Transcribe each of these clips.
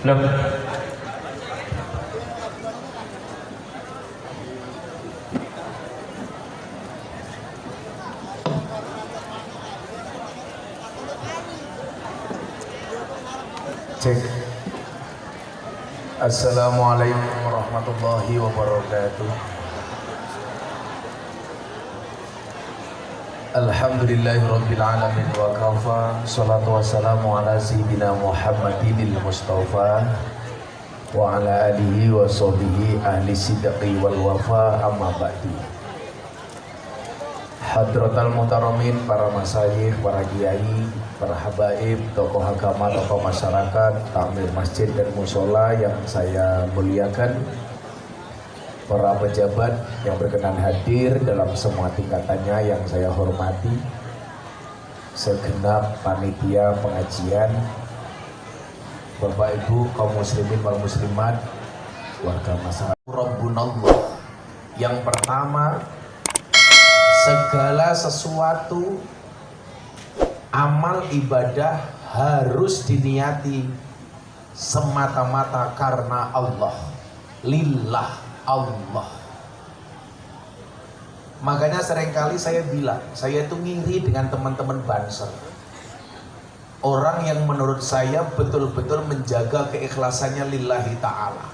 Loh, cek. Assalamualaikum warahmatullahi wabarakatuh. Alhamdulillahirabbil alamin wa kafa. Shalatu wassalamu ala sayyidina Muhammadinil Mustafa wa ala alihi wa sahbihi ahli sidqi wal wafa, amma ba'du. Hadratal muhtaramin, para masyayikh, para kiai, para habaib, tokoh agama, tokoh masyarakat, takmir masjid dan musola yang saya muliakan, para pejabat yang berkenan hadir dalam semua tingkatannya yang saya hormati, segenap panitia pengajian, Bapak Ibu kaum muslimin wal muslimat, warga masyarakat. Rabbunallah. Yang pertama, segala sesuatu amal ibadah harus diniati semata-mata karena Allah, lillah Allah. Makanya seringkali saya bilang, saya itu ngiri dengan teman-teman Banser, orang yang menurut saya betul-betul menjaga keikhlasannya lillahi ta'ala.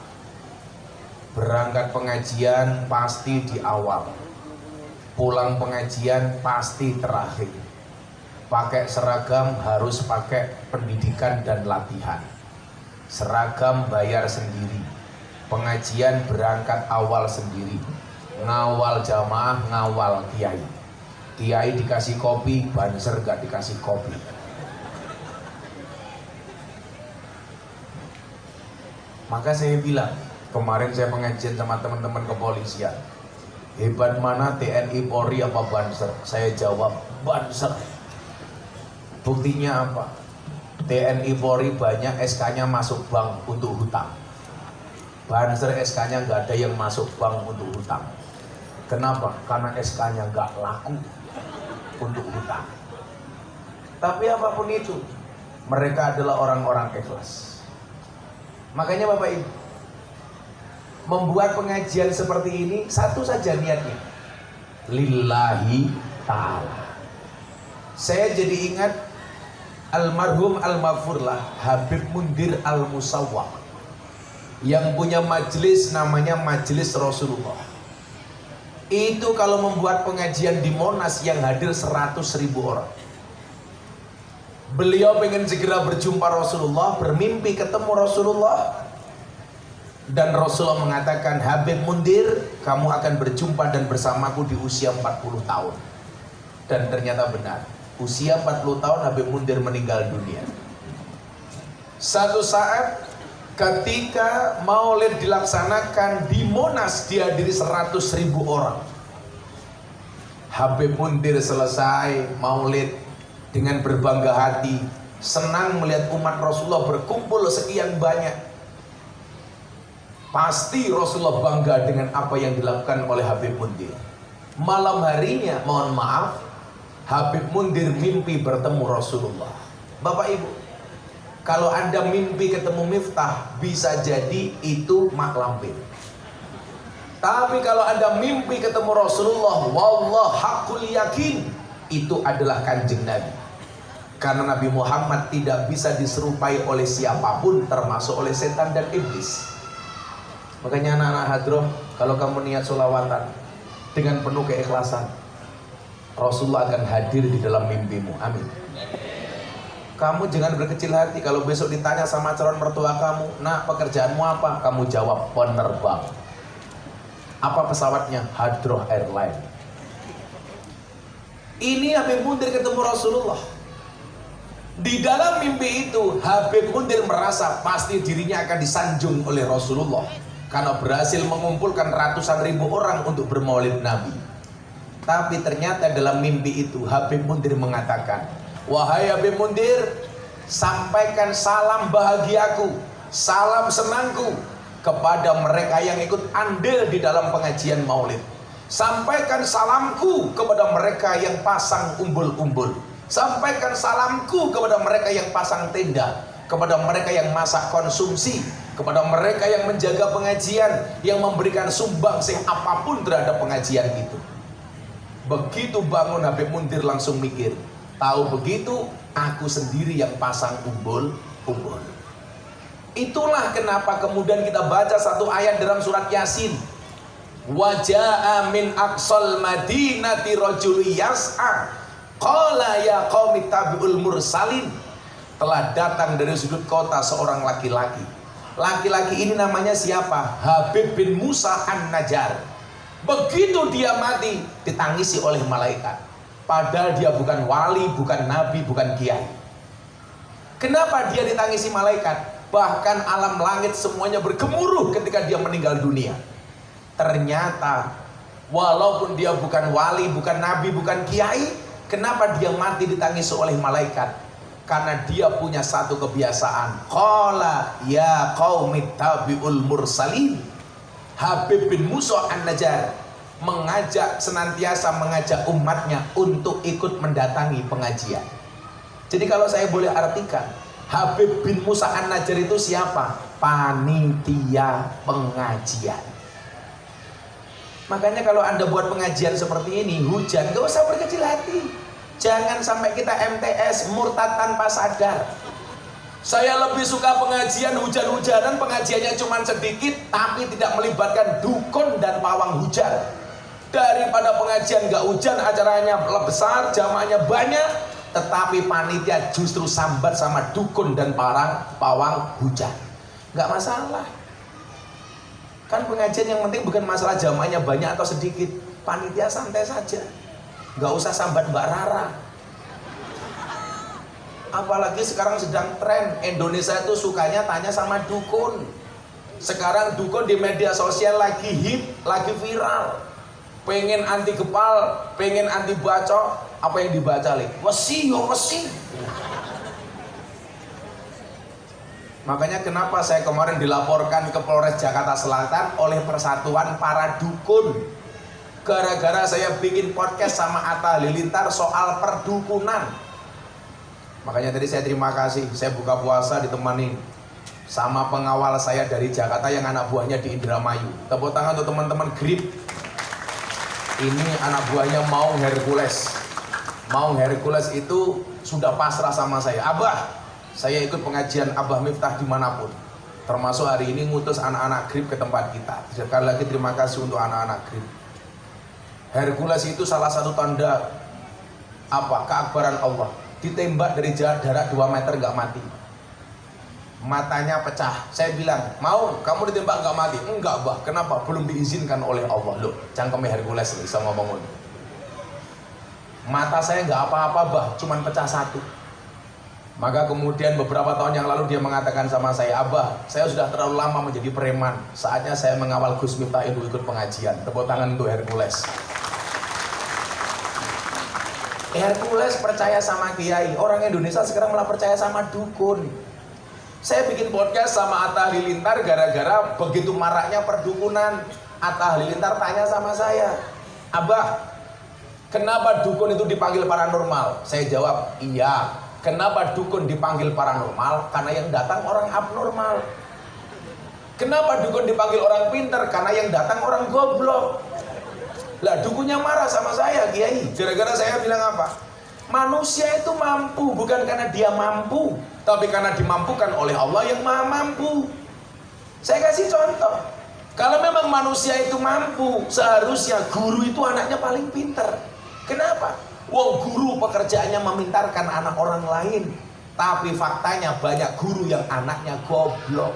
Berangkat pengajian pasti di awal, pulang pengajian pasti terakhir. Pakai seragam harus pakai pendidikan dan latihan. Seragam bayar sendiri. Pengajian berangkat awal sendiri. Ngawal jamaah, ngawal kiai. Kiai dikasih kopi, Banser gak dikasih kopi. Maka saya bilang, kemarin saya pengajian sama teman-teman kepolisian, hebat mana TNI Polri apa Banser? Saya jawab Banser. Buktinya apa? TNI Polri banyak SK-nya masuk bank untuk hutang. Banser SK-nya nggak ada yang masuk bank untuk hutang. Kenapa? Karena SK-nya nggak laku untuk hutang. Tapi apapun itu, mereka adalah orang-orang ikhlas. Makanya Bapak Ibu, membuat pengajian seperti ini satu saja niatnya, lillahi ta'ala. Saya jadi ingat almarhum almaghfurlah Habib Mundir Al-Musawwaq yang punya majelis namanya Majelis Rasulullah. Itu kalau membuat pengajian di Monas yang hadir 100.000 orang. Beliau pengen segera berjumpa Rasulullah, bermimpi ketemu Rasulullah, dan Rasulullah mengatakan, Habib Mundir, kamu akan berjumpa dan bersamaku di usia 40 tahun. Dan ternyata benar, usia 40 tahun Habib Mundir meninggal dunia. Satu saat ketika maulid dilaksanakan di Monas, dihadiri 100.000 orang. Habib Mundir selesai maulid dengan berbangga hati, senang melihat umat Rasulullah berkumpul sekian banyak. Pasti Rasulullah bangga dengan apa yang dilakukan oleh Habib Mundir. Malam harinya, mohon maaf, Habib Mundir mimpi bertemu Rasulullah. Bapak Ibu, kalau Anda mimpi ketemu Miftah, bisa jadi itu mak lampir. Tapi kalau Anda mimpi ketemu Rasulullah, wallah hakul yakin, itu adalah Kanjeng Nabi. Karena Nabi Muhammad tidak bisa diserupai oleh siapapun, termasuk oleh setan dan iblis. Makanya anak-anak hadroh, kalau kamu niat sholawatan dengan penuh keikhlasan, Rasulullah akan hadir di dalam mimpimu. Amin. Kamu jangan berkecil hati kalau besok ditanya sama calon mertua kamu, nah pekerjaanmu apa? Kamu jawab penerbang. Apa pesawatnya? Hadroh Airline. Ini Habib Mundir ketemu Rasulullah. Di dalam mimpi itu Habib Mundir merasa pasti dirinya akan disanjung oleh Rasulullah karena berhasil mengumpulkan ratusan ribu orang untuk bermaulid Nabi. Tapi ternyata dalam mimpi itu Habib Mundir mengatakan, wahai Habib Mundir, sampaikan salam bahagiaku, salam senangku kepada mereka yang ikut andil di dalam pengajian maulid. Sampaikan salamku kepada mereka yang pasang umbul-umbul. Sampaikan salamku kepada mereka yang pasang tenda. kepada mereka yang masak konsumsi, kepada mereka yang menjaga pengajian, yang memberikan sumbangsih apapun terhadap pengajian itu. Begitu bangun Habib Mundir langsung mikir, tahu begitu aku sendiri yang pasang umbul-umbul. Itulah kenapa kemudian kita baca satu ayat dalam surat Yasin. Waja'a min aqsal madinati rajulun yas'a qala ya qaumi tabi'ul mursalin. Telah datang dari sudut kota seorang laki-laki. Laki-laki ini namanya siapa? Habib bin Musa An-Najjar. Begitu dia mati ditangisi oleh malaikat. Padahal dia bukan wali, bukan nabi, bukan kiai. Kenapa dia ditangisi malaikat? Bahkan alam langit semuanya bergemuruh ketika dia meninggal dunia. Ternyata walaupun dia bukan wali, bukan nabi, bukan kiai, kenapa dia mati ditangisi oleh malaikat? Karena dia punya satu kebiasaan. Qala ya qaumi tabi'ul mursalin. Habib bin Musa An-Najjar senantiasa mengajak umatnya untuk ikut mendatangi pengajian. Jadi kalau saya boleh artikan, Habib bin Musa An-Najjar itu siapa? Panitia pengajian. Makanya kalau Anda buat pengajian seperti ini, hujan, gak usah berkecil hati. Jangan sampai kita MTS, murtad tanpa sadar. Saya lebih suka pengajian hujan-hujanan, pengajiannya cuma sedikit, tapi tidak melibatkan dukun dan pawang hujan. Daripada pengajian gak hujan, acaranya besar, jamaahnya banyak, tetapi panitia justru sambat sama dukun dan pawang hujan. Gak masalah. Kan pengajian yang penting bukan masalah jamaahnya banyak atau sedikit. Panitia santai saja. Gak usah sambat Mbak Rara. Apalagi sekarang sedang tren Indonesia itu sukanya tanya sama dukun. Sekarang dukun di media sosial lagi hit, lagi viral. Pengen anti gepal, pengen anti bacok, apa yang dibaca lagi? Wesi yo wesi. Makanya kenapa saya kemarin dilaporkan ke Polres Jakarta Selatan oleh Persatuan Para Dukun. Gara-gara saya bikin podcast sama Atta Halilintar soal perdukunan. Makanya tadi saya terima kasih, saya buka puasa ditemani sama pengawal saya dari Jakarta yang anak buahnya di Indramayu. Tepuk tangan untuk teman-teman Grip. Ini anak buahnya Maung Hercules. Maung Hercules itu sudah pasrah sama saya. Abah, saya ikut pengajian Abah Miftah dimanapun. Termasuk hari ini ngutus anak-anak Grip ke tempat kita. Sekali lagi terima kasih untuk anak-anak Grip. Hercules itu salah satu tanda apa? Keakbaran Allah. Ditembak dari jarak 2 meter nggak mati. Matanya pecah. Saya bilang, mau kamu ditembak nggak mati? Enggak, Bah. Kenapa? Belum diizinkan oleh Allah. Loh, cangkemnya Hercules bisa ngomong. Mata saya nggak apa-apa, Bah. Cuman pecah 1. Maka kemudian beberapa tahun yang lalu dia mengatakan sama saya, Abah, saya sudah terlalu lama menjadi preman. Saatnya saya mengawal Gus Miftah untuk ikut pengajian. Tepuk tangan untuk Hercules. Hercules percaya sama kiai. Orang Indonesia sekarang malah percaya sama dukun. Saya bikin podcast sama Atta Halilintar gara-gara begitu maraknya perdukunan. Atta Halilintar tanya sama saya, Abah, kenapa dukun itu dipanggil paranormal? Saya jawab, iya. Kenapa dukun dipanggil paranormal? Karena yang datang orang abnormal. Kenapa dukun dipanggil orang pinter? Karena yang datang orang goblok. Lah dukunnya marah sama saya, Kiai. Gara-gara saya bilang apa? Manusia itu mampu bukan karena dia mampu, tapi karena dimampukan oleh Allah yang maha mampu. Saya kasih contoh. Kalau memang manusia itu mampu, seharusnya guru itu anaknya paling pinter. Kenapa? Wong guru pekerjaannya memintarkan anak orang lain. Tapi faktanya banyak guru yang anaknya goblok.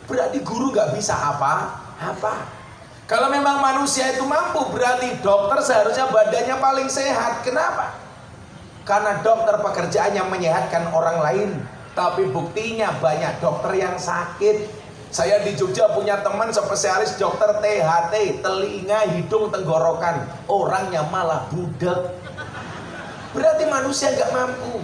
Berarti guru gak bisa apa-apa. Kalau memang manusia itu mampu, berarti dokter seharusnya badannya paling sehat. Kenapa? Karena dokter pekerjaannya menyehatkan orang lain. Tapi buktinya banyak dokter yang sakit. Saya di Jogja punya teman spesialis dokter THT, telinga, hidung, tenggorokan. Orangnya malah budek. Berarti manusia gak mampu.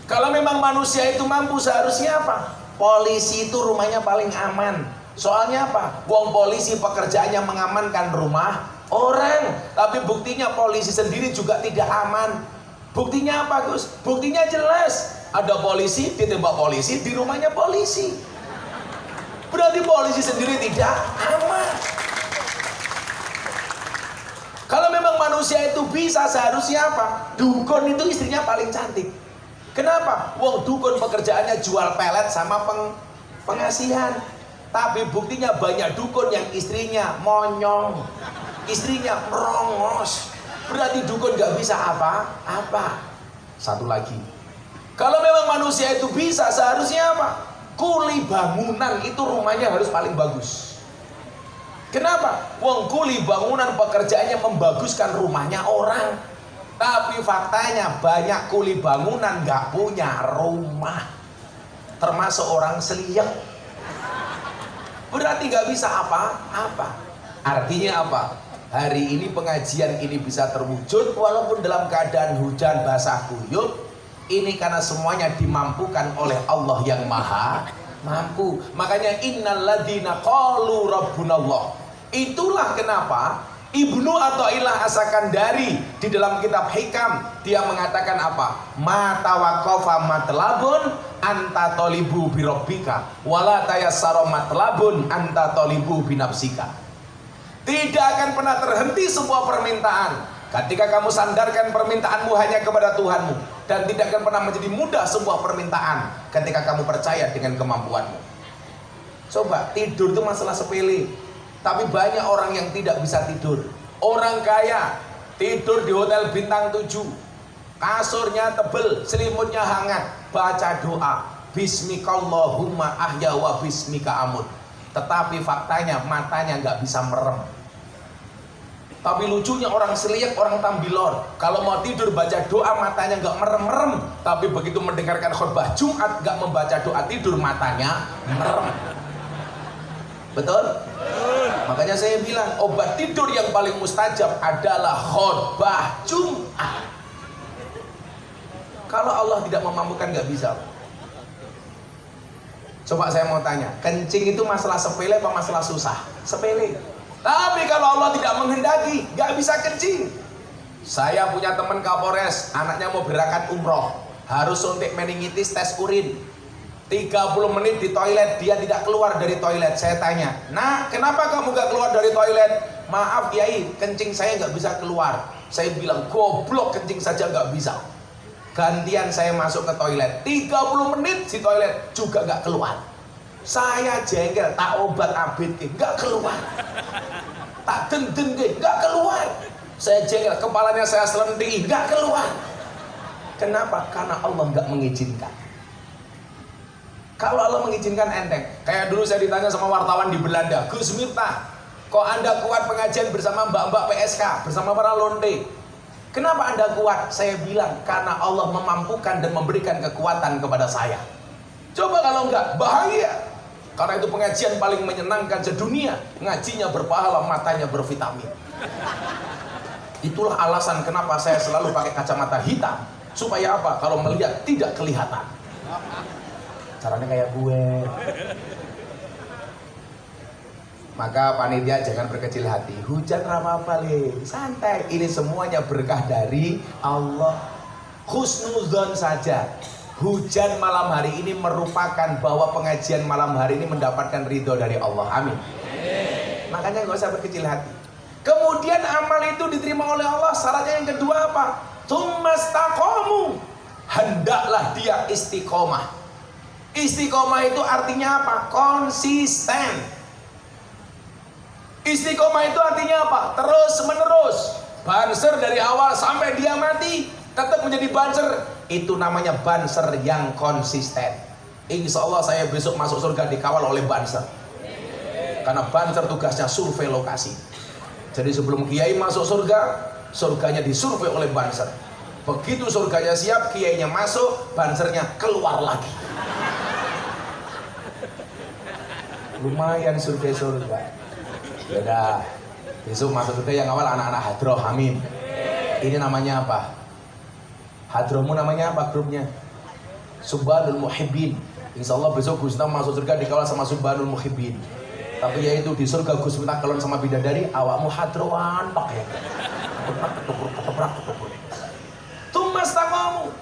Kalau memang manusia itu mampu, seharusnya apa? Polisi itu rumahnya paling aman. Soalnya apa? Wong polisi pekerjaannya mengamankan rumah orang. Tapi buktinya polisi sendiri juga tidak aman. Buktinya apa Gus? Buktinya jelas. Ada polisi, ditembak polisi, di rumahnya polisi. Berarti polisi sendiri tidak aman. Kalau memang manusia itu bisa, seharusnya apa? Dukun itu istrinya paling cantik. Kenapa? Wong dukun pekerjaannya jual pelet sama pengasihan. Tapi buktinya banyak dukun yang istrinya monyong, istrinya merongos. Berarti dukun gak bisa apa-apa. Satu lagi, kalau memang manusia itu bisa, seharusnya apa? Kuli bangunan itu rumahnya harus paling bagus. Kenapa? Wong kuli bangunan pekerjaannya membaguskan rumahnya orang. Tapi faktanya banyak kuli bangunan gak punya rumah. Termasuk orang seliek. Berarti gak bisa apa-apa. Artinya apa? Hari ini pengajian ini bisa terwujud walaupun dalam keadaan hujan basah kuyup. Ini karena semuanya dimampukan oleh Allah yang maha mampu. Makanya innalladzina qalu rabbunallah. Itulah kenapa Ibnu Athaillah As-Sakandari di dalam kitab Hikam dia mengatakan apa? Ma tawaqqafa matlabun anta tolibu birabbika wala tayassara matlabun anta tolibu binafsika. Tidak akan pernah terhenti sebuah permintaan ketika kamu sandarkan permintaanmu hanya kepada Tuhanmu, dan tidak akan pernah menjadi mudah sebuah permintaan ketika kamu percaya dengan kemampuanmu. Coba, tidur itu masalah sepele, tapi banyak orang yang tidak bisa tidur. Orang kaya tidur di hotel bintang 7, kasurnya tebel, selimutnya hangat, baca doa bismikallahumma ahya wa bismika amut, tetapi faktanya matanya nggak bisa merem. Tapi lucunya orang seliek, orang tambilor, kalau mau tidur baca doa matanya nggak merem-merem, tapi begitu mendengarkan khutbah Jumat nggak membaca doa tidur matanya merem. Betul? Makanya saya bilang obat tidur yang paling mustajab adalah khutbah Jumat. Kalau Allah tidak memampukan nggak bisa. Coba saya mau tanya, kencing itu masalah sepele apa masalah susah? Sepele. Tapi kalau Allah tidak menghendaki, nggak bisa kencing. Saya punya teman Kapolres, anaknya mau berangkat umroh, harus suntik meningitis, tes urin. 30 menit di toilet, dia tidak keluar dari toilet. Saya tanya, nah kenapa kamu gak keluar dari toilet? Maaf Kiai, kencing saya nggak bisa keluar. Saya bilang, goblok, kencing saja nggak bisa. Gantian saya masuk ke toilet, 30 menit di toilet juga nggak keluar. Saya jengkel, tak obat abit nggak keluar, tak denden nggak keluar. Saya jengkel, kepalanya saya selentingi nggak keluar. Kenapa? Karena Allah nggak mengizinkan. Kalau Allah mengizinkan enteng. Kayak dulu saya ditanya sama wartawan di Belanda, Gus Miftah, kok Anda kuat pengajian bersama mbak-mbak PSK, bersama para lonte? Kenapa Anda kuat? Saya bilang, karena Allah memampukan dan memberikan kekuatan kepada saya. Coba kalau enggak, bahaya. Karena itu pengajian paling menyenangkan sedunia. Ngajinya berpahala, matanya bervitamin. Itulah alasan kenapa saya selalu pakai kacamata hitam. Supaya apa? Kalau melihat tidak kelihatan. Caranya kayak gue. Maka panitia jangan berkecil hati. Hujan apa-apa le, santai. Ini semuanya berkah dari Allah. Husnuzon saja. Hujan malam hari ini merupakan bahwa pengajian malam hari ini mendapatkan ridho dari Allah. Amin. Makanya gak usah berkecil hati. Kemudian amal itu diterima oleh Allah. Syaratnya yang kedua apa? Tsumastaqamu. Hendaklah dia istiqomah. Istiqomah itu artinya apa? Konsisten. Istiqomah itu artinya apa? Terus menerus. Banser dari awal sampai dia mati tetap menjadi banser. Itu namanya banser yang konsisten. Insya Allah saya besok masuk surga dikawal oleh banser. Karena banser tugasnya survei lokasi. Jadi sebelum kiai masuk surga, surganya disurvei oleh banser. Begitu surganya siap, kiainya masuk, bansernya keluar lagi. Lumayan survei surga. Yaudah, besok masuk surga yang awal anak-anak hadroh, amin. Ini namanya apa? Hadrohmu namanya apa grupnya? Subhanul Muhibbin. Insya Allah besok Gus Miftah masuk surga dikawal sama Subhanul Muhibbin. Tapi yaitu di surga Gus Miftah kalau sama bidadari, awakmu hadrohan pak ya. Tumas kamu.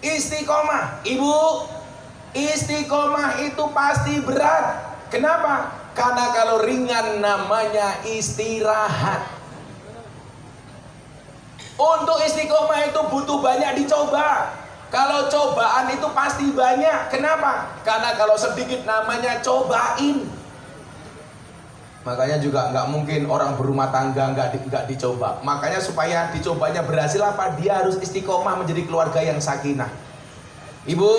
Istiqomah. Ibu, istiqomah itu pasti berat. Kenapa? Karena kalau ringan namanya istirahat. Untuk istiqomah itu butuh banyak dicoba. Kalau cobaan itu pasti banyak. Kenapa? Karena kalau sedikit namanya cobain. Makanya juga nggak mungkin orang berumah tangga nggak dicoba. Makanya supaya dicobanya berhasil apa? Dia harus istiqomah menjadi keluarga yang sakinah. Ibu,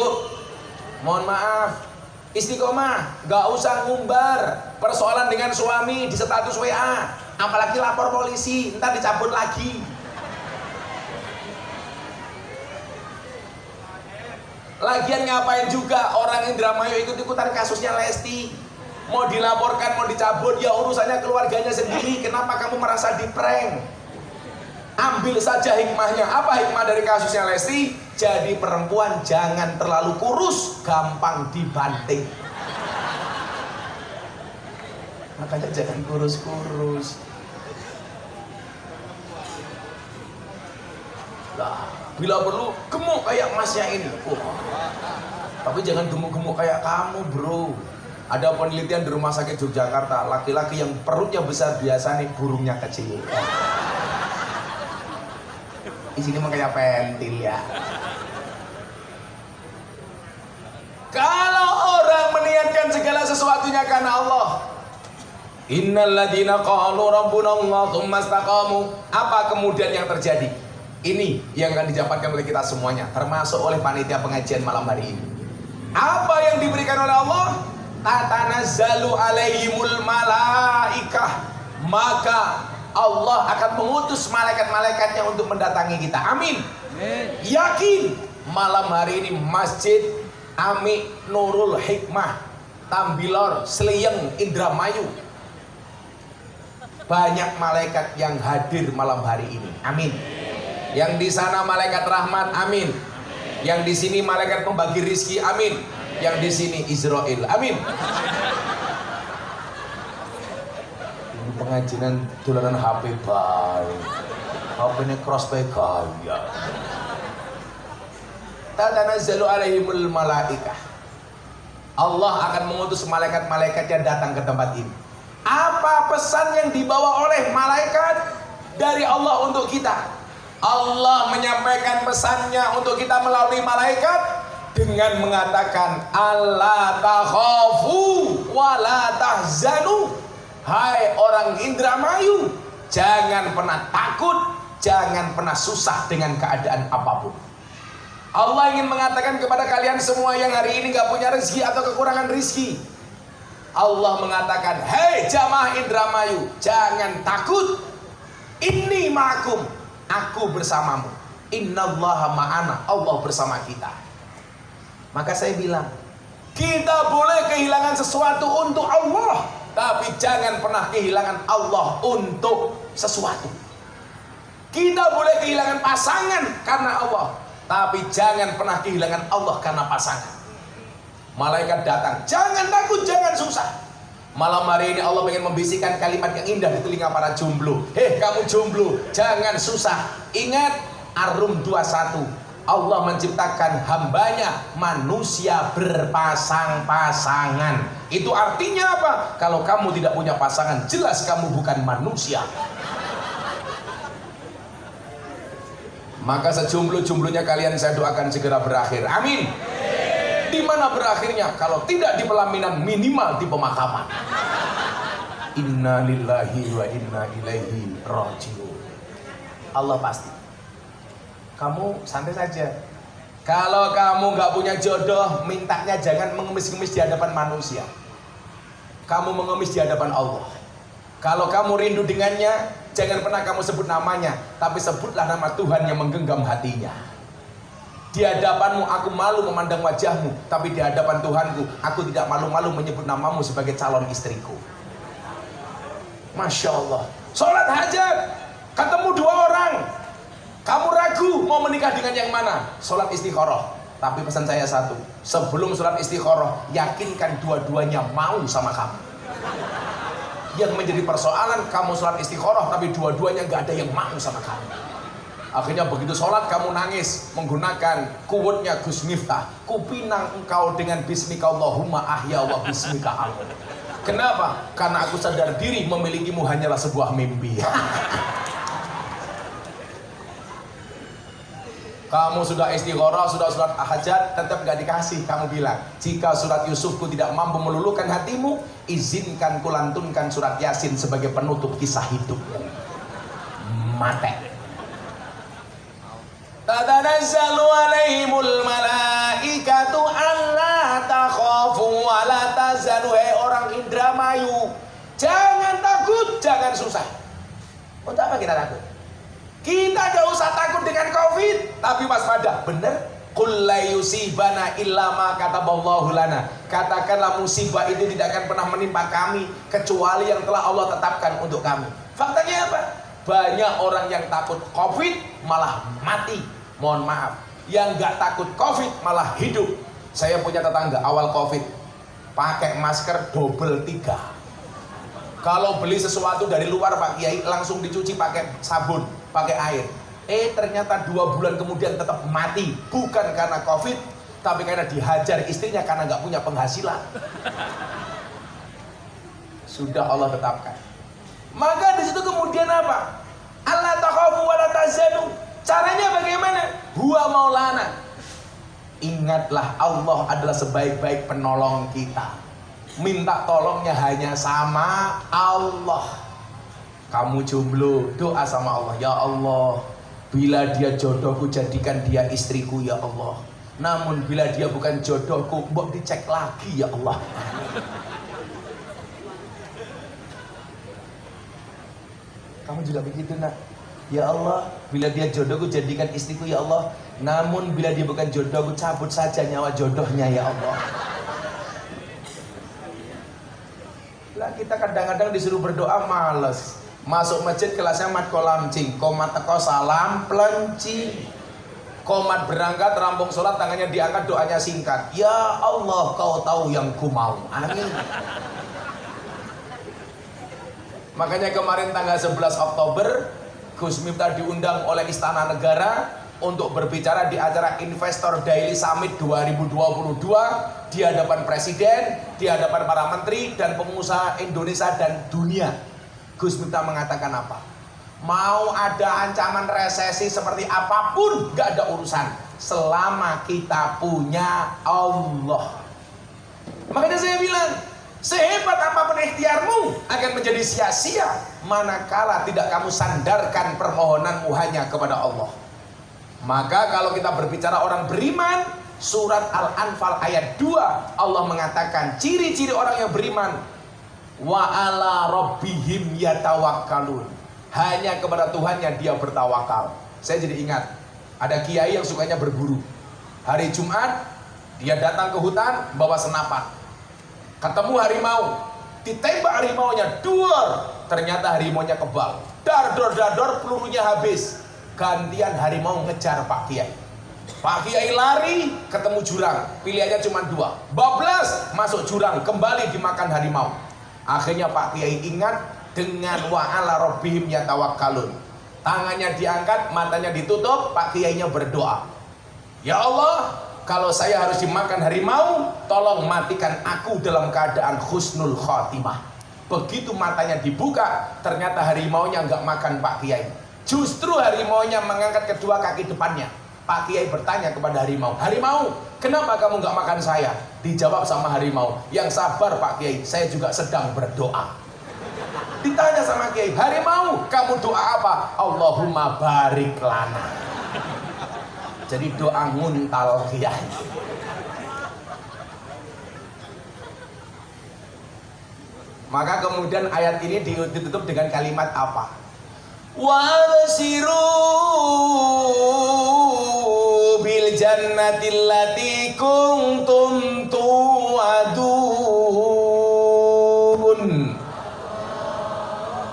mohon maaf, istiqomah, nggak usah ngumbar persoalan dengan suami di status WA, apalagi lapor polisi, ntar dicabut lagi. Lagian ngapain juga orang Indramayu ikut-ikutan kasusnya Lesti? Mau dilaporkan, mau dicabut, ya urusannya keluarganya sendiri. Kenapa kamu merasa diprank? Ambil saja hikmahnya. Apa hikmah dari kasusnya Lesti? Jadi perempuan jangan terlalu kurus, gampang dibanting. Makanya jangan kurus-kurus. Nah, bila perlu gemuk kayak masnya ini. Tapi jangan gemuk-gemuk kayak kamu, bro. Ada penelitian di Rumah Sakit Yogyakarta, laki-laki yang perutnya besar biasanya burungnya kecil. Isinya mah kayak pentil ya. Kalau orang meniatkan segala sesuatunya karena Allah, innal ladzina qalu rabbuna Allah tsumma istaqamu. Apa kemudian yang terjadi? Ini yang akan didapatkan oleh kita semuanya, termasuk oleh panitia pengajian malam hari ini. Apa yang diberikan oleh Allah? Tatanazzalu alaihimul malaikah. Maka Allah akan mengutus malaikat-malaikatnya untuk mendatangi kita. Amin. Yakin malam hari ini Masjid Ami Nurul Hikmah Tambilor Sliyeng Indramayu, banyak malaikat yang hadir malam hari ini. Amin. Yang di sana malaikat rahmat. Amin. Yang di sini malaikat pembagi rizki. Amin. Yang di sini Israel. Amin. Ini pengajian dolanan HP bae. HP-nya cross bae gaya. Tatanazzalu alaihimul malaikah. Allah akan mengutus malaikat-malaikatnya datang ke tempat ini. Apa pesan yang dibawa oleh malaikat dari Allah untuk kita? Allah menyampaikan pesannya untuk kita melalui malaikat dengan mengatakan alla takhafu wa la tahzanu. Hai orang Indramayu, jangan pernah takut, jangan pernah susah dengan keadaan apapun. Allah ingin mengatakan kepada kalian semua yang hari ini gak punya rezeki atau kekurangan rezeki, Allah mengatakan, hei jamaah Indramayu, jangan takut, inni ma'akum, aku bersamamu. Innallaha ma'ana, Allah bersama kita. Maka saya bilang, kita boleh kehilangan sesuatu untuk Allah, tapi jangan pernah kehilangan Allah untuk sesuatu. Kita boleh kehilangan pasangan karena Allah, tapi jangan pernah kehilangan Allah karena pasangan. Malaikat datang, jangan takut, jangan susah. Malam hari ini Allah ingin membisikkan kalimat yang indah di telinga para jomblo. Hei kamu jomblo, jangan susah. Ingat Ar-Rum 21, Allah menciptakan hambanya manusia berpasang-pasangan. Itu artinya apa? Kalau kamu tidak punya pasangan, jelas kamu bukan manusia. Maka sejomblo-jomblonya kalian saya doakan segera berakhir. Amin. Di mana berakhirnya? Kalau tidak di pelaminan, minimal di pemakaman. Inna lillahi wa inna ilaihi raji'un. Allah pasti. Kamu santai saja. Kalau kamu nggak punya jodoh, mintanya jangan mengemis-ngemis di hadapan manusia. Kamu mengemis di hadapan Allah. Kalau kamu rindu dengannya, jangan pernah kamu sebut namanya, tapi sebutlah nama Tuhan yang menggenggam hatinya. Di hadapanmu aku malu memandang wajahmu, tapi di hadapan Tuhanku aku tidak malu-malu menyebut namamu sebagai calon istriku. Masya Allah. Sholat hajat, ketemu dua orang, kamu ragu mau menikah dengan yang mana? Sholat istikharah. Tapi pesan saya satu, sebelum sholat istikharah, yakinkan dua-duanya mau sama kamu. Yang menjadi persoalan, kamu sholat istikharah tapi dua-duanya gak ada yang mau sama kamu. Akhirnya begitu sholat kamu nangis menggunakan kuwutnya Gus Miftah. Kupinang engkau dengan bismika Allahumma ahya wa bismika amut. Kenapa? Karena aku sadar diri memilikimu hanyalah sebuah mimpi. Kamu sudah istigharah, sudah surat hajat, tetap gak dikasih. Kamu bilang, jika surat Yusufku tidak mampu meluluhkan hatimu, izinkan kulantunkan surat Yasin sebagai penutup kisah hidupmu. Mate. Tatanazzalu alaihimul malaikatu alla takhafu wa la tahzanu. Hei orang Indramayu, jangan takut, jangan susah. Untuk apa kita takut? Kita gak usah takut dengan Covid, tapi waspada. Bener? Qul la yusibana illa ma kataballahu lana. Katakanlah musibah itu tidak akan pernah menimpa kami kecuali yang telah Allah tetapkan untuk kami. Faktanya apa? Banyak orang yang takut Covid malah mati. Mohon maaf, yang gak takut Covid malah hidup. Saya punya tetangga awal Covid pakai masker double 3. Kalau beli sesuatu dari luar Pak Kiai langsung dicuci pakai sabun, pakai air. Ternyata 2 bulan kemudian tetap mati. Bukan karena Covid, tapi karena dihajar istrinya karena gak punya penghasilan. Sudah Allah tetapkan. Maka di situ kemudian apa? Allah takhafu wa la tahzanu. Caranya bagaimana? Huwa maulana. Ingatlah Allah adalah sebaik-baik penolong kita. Minta tolongnya hanya sama Allah. Kamu jomblo, doa sama Allah. Ya Allah, bila dia jodohku jadikan dia istriku ya Allah. Namun bila dia bukan jodohku, mbok dicek lagi ya Allah. Kamu juga begitu nak? Ya Allah, bila dia jodohku jadikan istriku ya Allah. Namun bila dia bukan jodohku, cabut saja nyawa jodohnya ya Allah. Lah kita kadang-kadang disuruh berdoa males. Masuk masjid kelasnya mat kolam cing, komat teko salam plenci. Komat berangkat rampung sholat tangannya diangkat doanya singkat. Ya Allah kau tahu yang ku mau. Amin. Makanya kemarin tanggal 11 Oktober Gus Miftah diundang oleh Istana Negara untuk berbicara di acara Investor Daily Summit 2022 di hadapan Presiden, di hadapan para menteri dan pengusaha Indonesia dan dunia. Gus Miftah mengatakan apa? Mau ada ancaman resesi seperti apapun gak ada urusan selama kita punya Allah. Makanya saya bilang, sehebat apapun ikhtiarmu akan menjadi sia-sia manakala tidak kamu sandarkan permohonanmu hanya kepada Allah. Maka kalau kita berbicara orang beriman, surat Al-Anfal ayat 2 Allah mengatakan ciri-ciri orang yang beriman, wa ala rabbihim yatawakkalun. Hanya kepada Tuhannya dia bertawakal. Saya jadi ingat ada kiai yang sukanya berburu. Hari Jumat dia datang ke hutan bawa senapan. Ketemu harimau, ditembak harimaunya, duar. Ternyata harimaunya kebal. Dar dor pelurunya habis. Gantian harimau ngejar Pak Kiai. Pak Kiai lari, ketemu jurang. Pilihannya cuma 2. Bablas masuk jurang, kembali dimakan harimau. Akhirnya Pak Kiai ingat dengan wa ala rabbihim yatawakkalun. Tangannya diangkat, matanya ditutup, Pak Kiainya berdoa. Ya Allah, kalau saya harus dimakan harimau, tolong matikan aku dalam keadaan husnul khotimah. Begitu matanya dibuka, ternyata harimaunya nggak makan Pak Kiai. Justru harimaunya mengangkat kedua kaki depannya. Pak Kiai bertanya kepada harimau, harimau, kenapa kamu nggak makan saya? Dijawab sama harimau, yang sabar Pak Kiai, saya juga sedang berdoa. Ditanya sama Kiai, harimau, kamu doa apa? Allahumma barik lana. Jadi doa nguntal Kiai. Maka kemudian ayat ini ditutup dengan kalimat apa? Wabsiru bil jannatil lati kuntum tu'adun.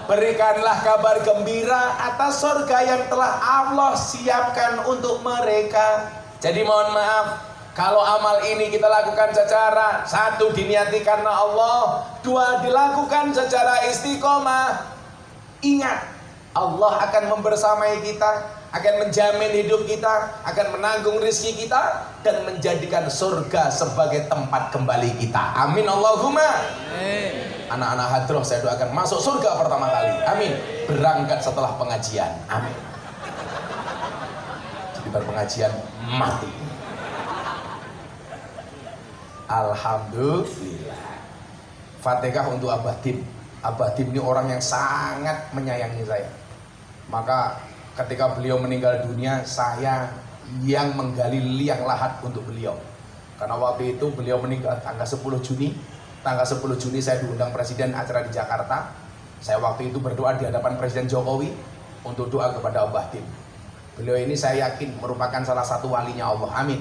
Berikanlah kabar gembira atas surga yang telah Allah siapkan untuk mereka. Jadi mohon maaf, kalau amal ini kita lakukan secara 1 diniati karena Allah, 2 dilakukan secara istiqomah. Ingat, Allah akan membersamai kita. akan menjamin hidup kita, akan menanggung rezeki kita, dan menjadikan surga sebagai tempat kembali kita. Amin Allahumma. Anak-anak hadroh saya doakan masuk surga pertama kali. Amin. Berangkat setelah pengajian. Amin. Jadi berpengajian mati. Alhamdulillah. Fatihah untuk Abah Dim. Abah Dim ini orang yang sangat menyayangi saya. Maka ketika beliau meninggal dunia, saya yang menggali liang lahat untuk beliau. Karena waktu itu beliau meninggal tanggal 10 Juni. Tanggal 10 Juni saya diundang Presiden acara di Jakarta. Saya waktu itu berdoa di hadapan Presiden Jokowi untuk doa kepada Abah Dim. Beliau ini saya yakin merupakan salah satu walinya Allah. Amin.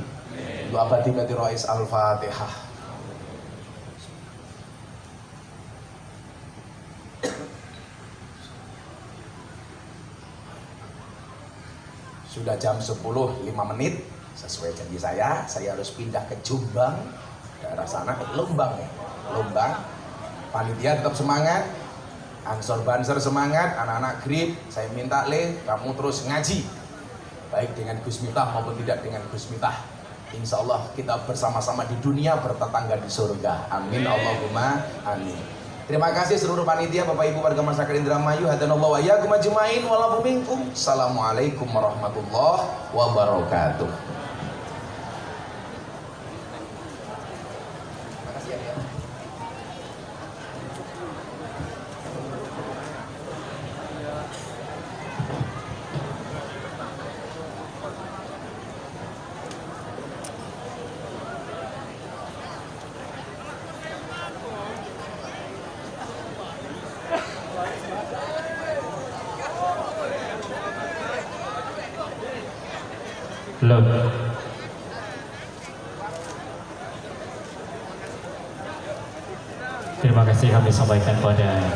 Untuk Abah Dim Rois Al-Fatihah. Sudah jam 10.05 sesuai janji saya harus pindah ke Jombang, daerah sana, Lombang ya, Lombang. Panitia tetap semangat, Ansor Banser semangat, anak-anak grip, saya minta kamu terus ngaji, baik dengan Gus Miftah maupun tidak dengan Gus Miftah. Insya Allah kita bersama-sama di dunia, bertetangga di surga. Amin Allahumma amin. Terima kasih seluruh panitia, Bapak Ibu warga masyarakat Indramayu, hadanallahu wa iyyakum ajmain walafu minkum. Assalamualaikum warahmatullahi wabarakatuh. Belum. Terima kasih kami sampaikan pada